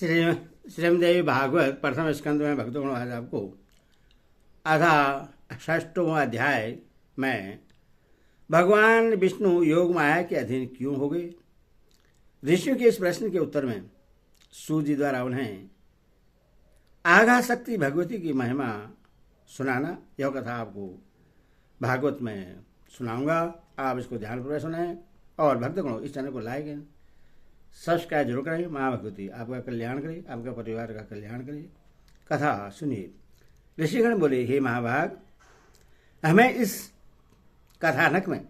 श्रीमद्देवी भागवत प्रथम स्कंद में भक्तों आज आपको आधा षष्ठवां अध्याय में भगवान विष्णु योग माया के अधीन क्यों हो गए, ऋषियों के इस प्रश्न के उत्तर में सूत जी द्वारा उन्हें आगा शक्ति भगवती की महिमा सुनाना, यह कथा आपको भागवत में सुनाऊंगा। आप इसको ध्यानपूर्वक सुनें और भक्तगणों इस चैनल को लाइक सब्सक्राइब जरूर करें। माँ भगवती आपका कल्याण करे, आपका परिवार का कल्याण करे। कथा सुनिए। ऋषिगण बोले, हे महाभाग, हमें इस कथानक में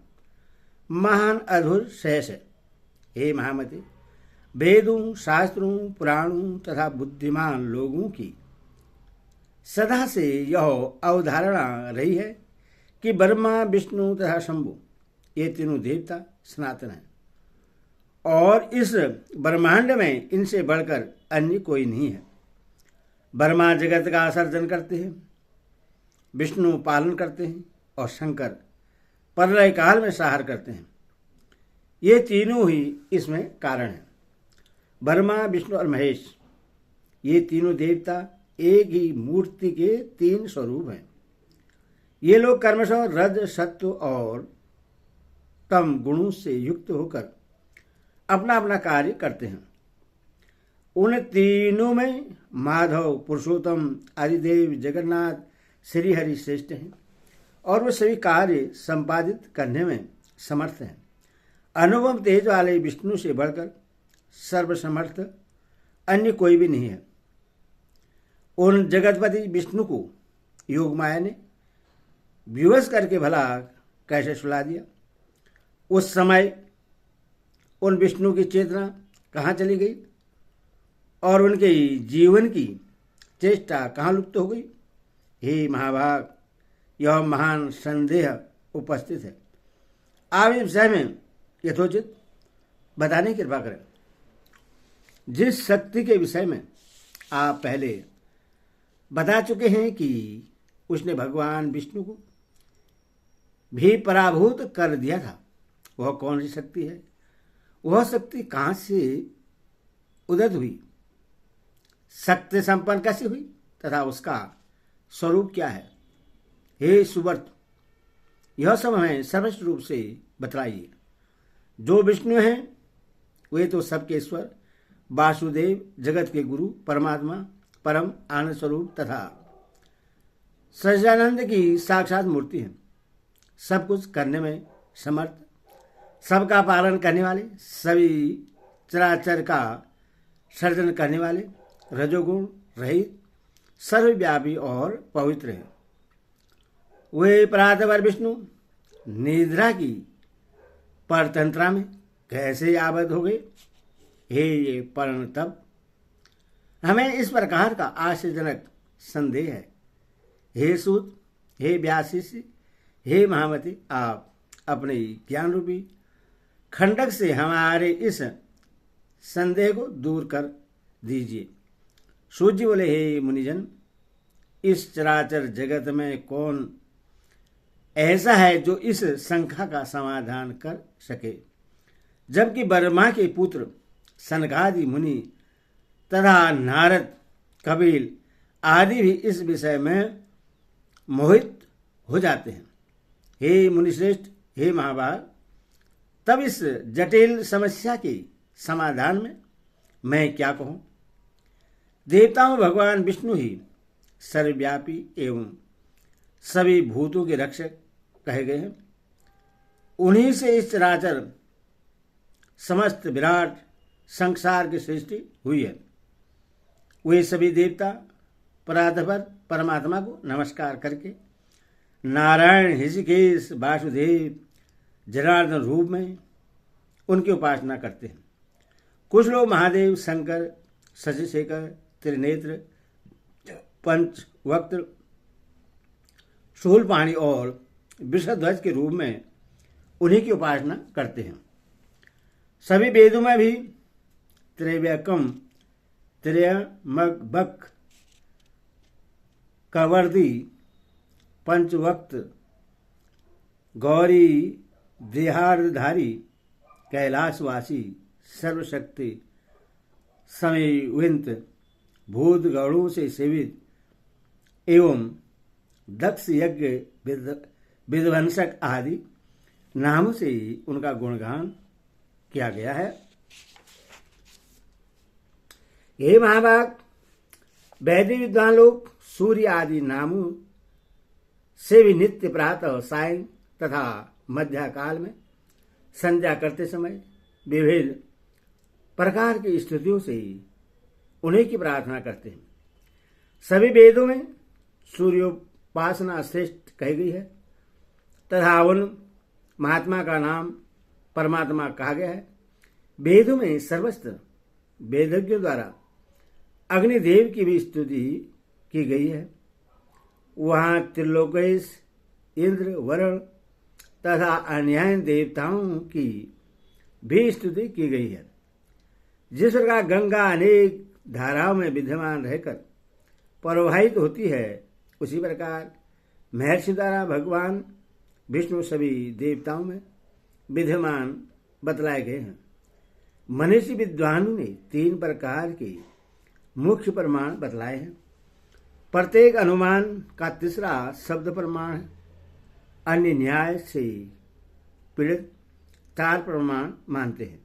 महान अद्भुत शेष है। हे महामति, वेदों, शास्त्रों, पुराणों तथा बुद्धिमान लोगों की सदा से यह अवधारणा रही है कि ब्रह्मा, विष्णु तथा शंभु ये तीनों देवता सनातन हैं और इस ब्रह्मांड में इनसे बढ़कर अन्य कोई नहीं है। ब्रह्मा जगत का सर्जन करते हैं, विष्णु पालन करते हैं और शंकर प्रलय काल में संहार करते हैं। ये तीनों ही इसमें कारण हैं। ब्रह्मा, विष्णु और महेश ये तीनों देवता एक ही मूर्ति के तीन स्वरूप हैं। ये लोग कर्मशः रज, सत्व और तम गुणों से युक्त होकर अपना अपना कार्य करते हैं। उन तीनों में माधव, पुरुषोत्तम, आदिदेव, जगन्नाथ, श्रीहरि श्रेष्ठ हैं और वे सभी कार्य संपादित करने में समर्थ हैं। अनुपम तेज वाले विष्णु से बढ़कर सर्वसमर्थ अन्य कोई भी नहीं है। उन जगतपति विष्णु को योग माया ने विवश करके भला कैसे सुला दिया। उस समय उन विष्णु की चेतना कहाँ चली गई और उनके जीवन की चेष्टा कहाँ लुप्त हो गई। हे महाभाग, यह महान संदेह उपस्थित है। आप इस विषय में यथोचित बताने की कृपा करें। जिस शक्ति के विषय में आप पहले बता चुके हैं कि उसने भगवान विष्णु को भी पराभूत कर दिया था, वह कौन सी शक्ति है? वह शक्ति कहाँ से उदित हुई, शक्ति संपन्न कैसे हुई तथा उसका स्वरूप क्या है? हे सुवर्त, यह सब हमें सर्वस्व रूप से बतलाइए। जो विष्णु हैं वे तो सबके ईश्वर, वासुदेव, जगत के गुरु, परमात्मा, परम आनंद स्वरूप तथा सच्चिदानंद की साक्षात मूर्ति हैं। सब कुछ करने में समर्थ, सबका पालन करने वाले, सभी चराचर का सर्जन करने वाले, रजोगुण रहित, सर्वव्यापी और पवित्र हैं। वे परात्पर विष्णु निद्रा की परतंत्रा में कैसे आबद्ध हो गए? हे ये परण तप, हमें इस प्रकार का आश्चर्यजनक संदेह है। हे सूत, हे व्यासिष्य, हे महामति, आप अपने ज्ञान रूपी खंडक से हमारे इस संदेह को दूर कर दीजिए। सूत जी बोले, हे मुनिजन, इस चराचर जगत में कौन ऐसा है जो इस शंका का समाधान कर सके, जबकि ब्रह्मा के पुत्र सनकादि मुनि तथा नारद, कपिल आदि भी इस विषय में मोहित हो जाते हैं। हे मुनिश्रेष्ठ, हे महाभाग, तब इस जटिल समस्या के समाधान में मैं क्या कहूं? देवताओं में भगवान विष्णु ही सर्वव्यापी एवं सभी भूतों के रक्षक कहे गए हैं। उन्हीं से इस चराचर समस्त विराट संसार की सृष्टि हुई है। वे सभी देवता परात्पर परमात्मा को नमस्कार करके नारायण, ऋषिकेश, वासुदेव, जनार्दन रूप में उनकी उपासना करते हैं। कुछ लोग महादेव, शंकर, शशिशेखर, त्रिनेत्र, पंचवक्त्र, शूलपाणी और वृषध्वज के रूप में उन्हीं की उपासना करते हैं। सभी वेदों में भी त्रैव्यकम, त्रयमबक, कवर्दी, पंचवक्त, गौरी, देहार्धारी, कैलाशवासी, सर्वशक्ति, समीविंत भूत गौड़ों से सेवित एवं दक्ष यज्ञ विध्वंसक आदि नामों से उनका गुणगान किया गया है। हे महाभाग, वैदिक विद्वान लोग सूर्य आदि नामों से भी नित्य प्रातः साय तथा मध्य काल में संध्या करते समय विविध प्रकार की स्तुतियों से उन्हीं की प्रार्थना करते हैं। सभी वेदों में सूर्योपासना श्रेष्ठ कही गई है तथा उन महात्मा का नाम परमात्मा कहा गया है। वेदों में सर्वस्त्र वेदज्ञों द्वारा अग्निदेव की भी स्तुति की गई है। वहाँ त्रिलोकेश, इंद्र, वरुण तथा अन्य देवताओं की भी स्तुति की गई है। जिस प्रकार गंगा अनेक धाराओं में विद्यमान रहकर प्रवाहित होती है, उसी प्रकार महर्षि द्वारा भगवान विष्णु सभी देवताओं में विद्यमान बतलाए गए हैं। मनीषी विद्वानों ने 3 प्रकार के मुख्य प्रमाण बतलाए हैं। प्रत्येक अनुमान का तीसरा शब्द प्रमाण है। अन्य न्याय से पीड़ित 4 प्रमाण मानते हैं।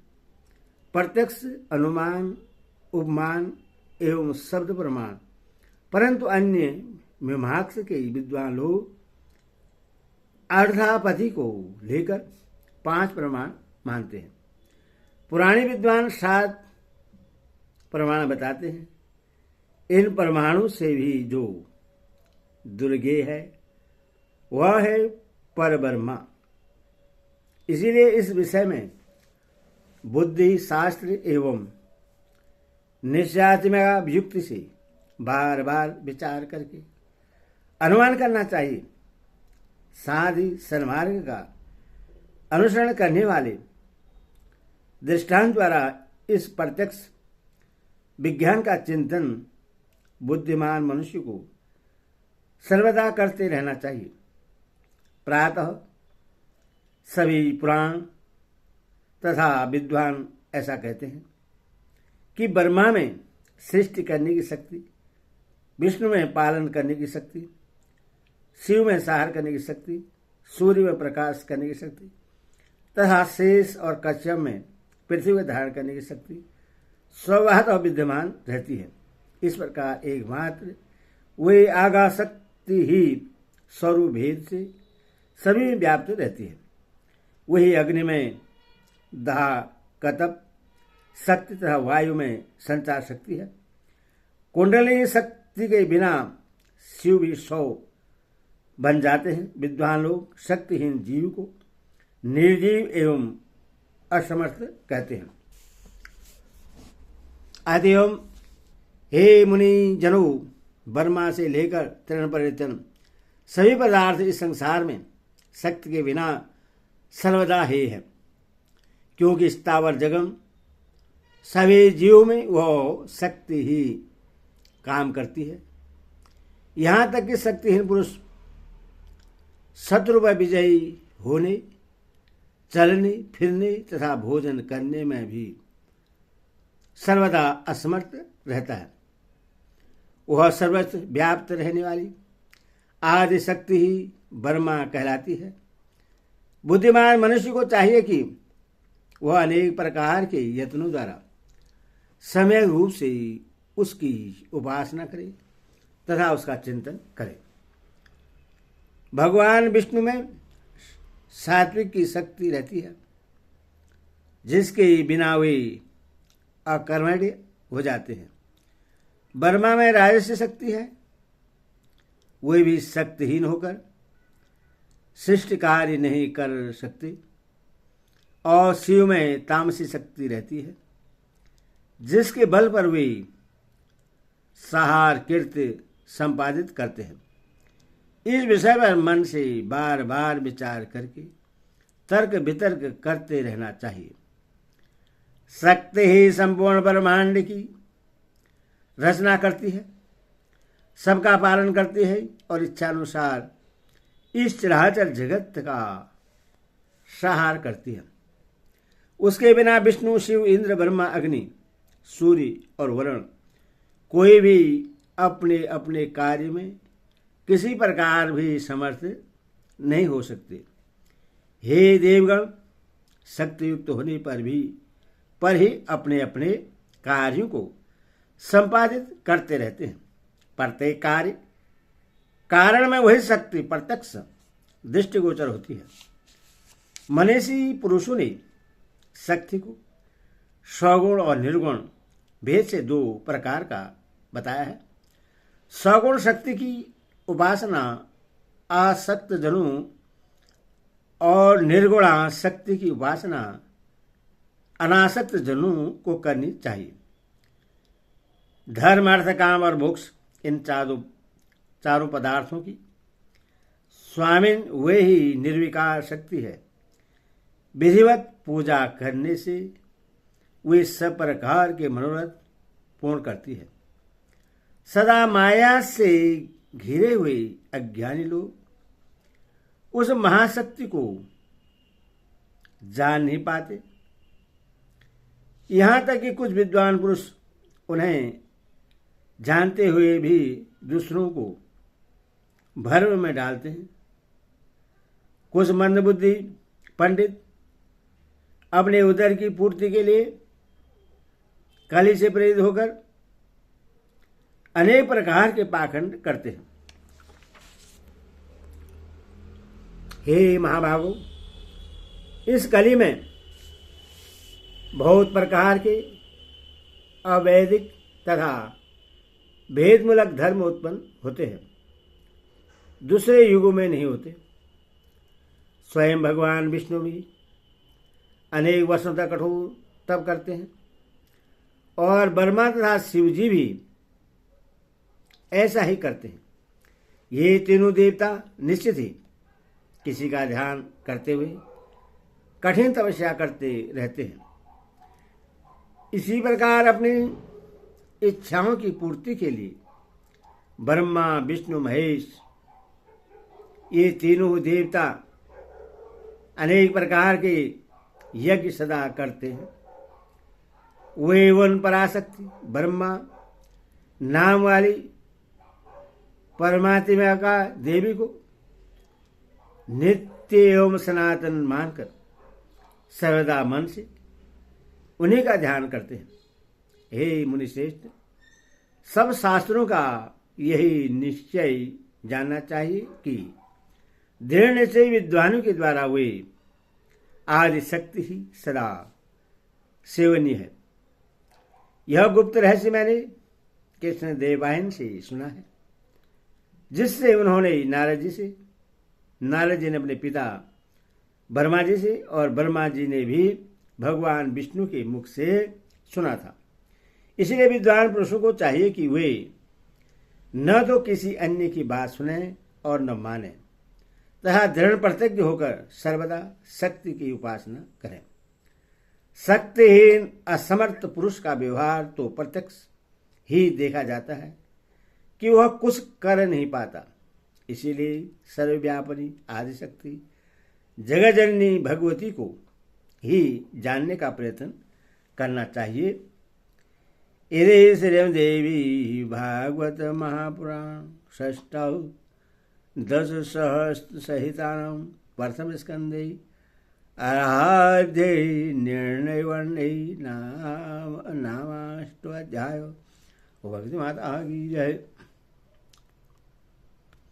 प्रत्यक्ष, अनुमान, उपमान एवं शब्द प्रमाण। परंतु अन्य मीमांसा के विद्वान लोग अर्धापति को लेकर 5 प्रमाण मानते हैं। पुराने विद्वान 7 प्रमाण बताते हैं। इन प्रमाणों से भी जो दुर्गेय है वह है परब्रह्मा। इसीलिए इस विषय में बुद्धि, शास्त्र एवं निश्चयात्मक युक्ति से बार बार विचार करके अनुमान करना चाहिए। साथ ही सन्मार्ग का अनुसरण करने वाले दृष्टांत द्वारा इस प्रत्यक्ष विज्ञान का चिंतन बुद्धिमान मनुष्य को सर्वदा करते रहना चाहिए। प्रातः सभी पुराण तथा विद्वान ऐसा कहते हैं कि ब्रह्मा में सृष्टि करने की शक्ति, विष्णु में पालन करने की शक्ति, शिव में संहार करने की शक्ति, सूर्य में प्रकाश करने की शक्ति तथा शेष और कश्यप में पृथ्वी को धारण करने की शक्ति स्वभाव और विद्यमान रहती है। इस प्रकार एकमात्र वे आगा शक्ति ही स्वरूप भेद से सभी में व्याप्त रहती है। वही अग्नि में दाह, कतप शक्ति तथा वायु में संचार शक्ति है। कुंडली शक्ति के बिना शिव भी 100 बन जाते हैं। विद्वान लोग शक्तिहीन जीव को निर्जीव एवं असमर्थ कहते हैं। अतएव हे मुनि जनों, ब्रह्मा से लेकर तृण पर्यंत सभी पदार्थ इस संसार में शक्ति के बिना सर्वदा हे है, क्योंकि स्थावर जगम सभी जीवों में वह शक्ति ही काम करती है। यहाँ तक कि शक्तिहीन पुरुष शत्रु पर विजयी होने, चलने फिरने तथा भोजन करने में भी सर्वदा असमर्थ रहता है। वह सर्वत्र व्याप्त रहने वाली आदि शक्ति ही ब्रह्मा कहलाती है। बुद्धिमान मनुष्य को चाहिए कि वह अनेक प्रकार के यत्नों द्वारा समय रूप से उसकी उपासना करे तथा उसका चिंतन करे। भगवान विष्णु में सात्विक की शक्ति रहती है, जिसके बिना वे अकर्मण्य हो जाते हैं। ब्रह्मा में राजसी शक्ति है, वे भी शक्तिहीन होकर शिष्ट कार्य नहीं कर सकते। और शिव में तामसी शक्ति रहती है, जिसके बल पर वे संहार कृत्य संपादित करते हैं। इस विषय पर मन से बार बार विचार करके तर्क वितर्क करते रहना चाहिए। शक्ति ही संपूर्ण ब्रह्मांड की रचना करती है, सबका पालन करती है और इच्छानुसार इस चराचर जगत का संहार करती है। उसके बिना विष्णु, शिव, इंद्र, ब्रह्मा, अग्नि सूर्य और वरुण कोई भी अपने अपने कार्य में किसी प्रकार भी समर्थ नहीं हो सकते। हे देवगण, शक्ति युक्त होने पर ही अपने अपने कार्यों को संपादित करते रहते हैं। प्रत्येक कार्य कारण में वही शक्ति प्रत्यक्ष दृष्टिगोचर होती है। मनीषी पुरुषों ने शक्ति को सगुण और निर्गुण भेद से दो प्रकार का बताया है। सगुण शक्ति की उपासना आसक्त जनों और निर्गुणा शक्ति की उपासना अनासक्त जनों को करनी चाहिए। धर्म, अर्थ, काम और मोक्ष, इन चारों पदार्थों की स्वामिन वे ही निर्विकार शक्ति है। विधिवत पूजा करने से वे सब प्रकार के मनोरथ पूर्ण करती है। सदा माया से घिरे हुए अज्ञानी लोग उस महाशक्ति को जान नहीं पाते। यहां तक कि कुछ विद्वान पुरुष उन्हें जानते हुए भी दूसरों को भ्रम में डालते हैं। कुछ मंदबुद्धि पंडित अपने उदर की पूर्ति के लिए कली से प्रेरित होकर अनेक प्रकार के पाखंड करते हैं। हे महाभागो, इस कली में बहुत प्रकार के अवैदिक तथा भेदमूलक धर्म उत्पन्न होते हैं, दूसरे युगों में नहीं होते। स्वयं भगवान विष्णु भी अनेक वर्षों तक कठोर तप करते हैं और ब्रह्मा तथा शिव जी भी ऐसा ही करते हैं। ये तीनों देवता निश्चित ही किसी का ध्यान करते हुए कठिन तपस्या करते रहते हैं। इसी प्रकार अपनी इच्छाओं की पूर्ति के लिए ब्रह्मा, विष्णु, महेश ये तीनों देवता अनेक प्रकार के यज्ञ सदा करते हैं। वे वन पराशक्ति ब्रह्मा नाम वाली परमात्मा का देवी को नित्य एवं सनातन मानकर सर्वदा मन से उन्हीं का ध्यान करते हैं। हे मुनिश्रेष्ठ, सब शास्त्रों का यही निश्चय जानना चाहिए कि दृढ़ निश्चय विद्वानों के द्वारा वे आदि शक्ति ही सदा सेवनीय है। यह गुप्त रहस्य मैंने कृष्ण देववाहिन से सुना है, जिससे उन्होंने नारद जी ने अपने पिता ब्रह्मा जी से और ब्रह्मा जी ने भी भगवान विष्णु के मुख से सुना था। इसलिए विद्वान पुरुषों को चाहिए कि वे न तो किसी अन्य की बात सुने और न माने तथा दृढ़ प्रतिज्ञ होकर सर्वदा शक्ति की उपासना करें। शक्तिहीन असमर्थ पुरुष का व्यवहार तो प्रत्यक्ष ही देखा जाता है कि वह कुछ कर नहीं पाता। इसीलिए सर्वव्यापिनी आदिशक्ति जगज्जननी भगवती को ही जानने का प्रयत्न करना चाहिए। इति श्रीमद् देवी भागवत महापुराण षष्ठौ दशसहस्र सहितानां प्रथम स्कंदे अराध्यै निर्णय वर्णै नामाष्टोऽध्यायो। भक्ति माता की जय।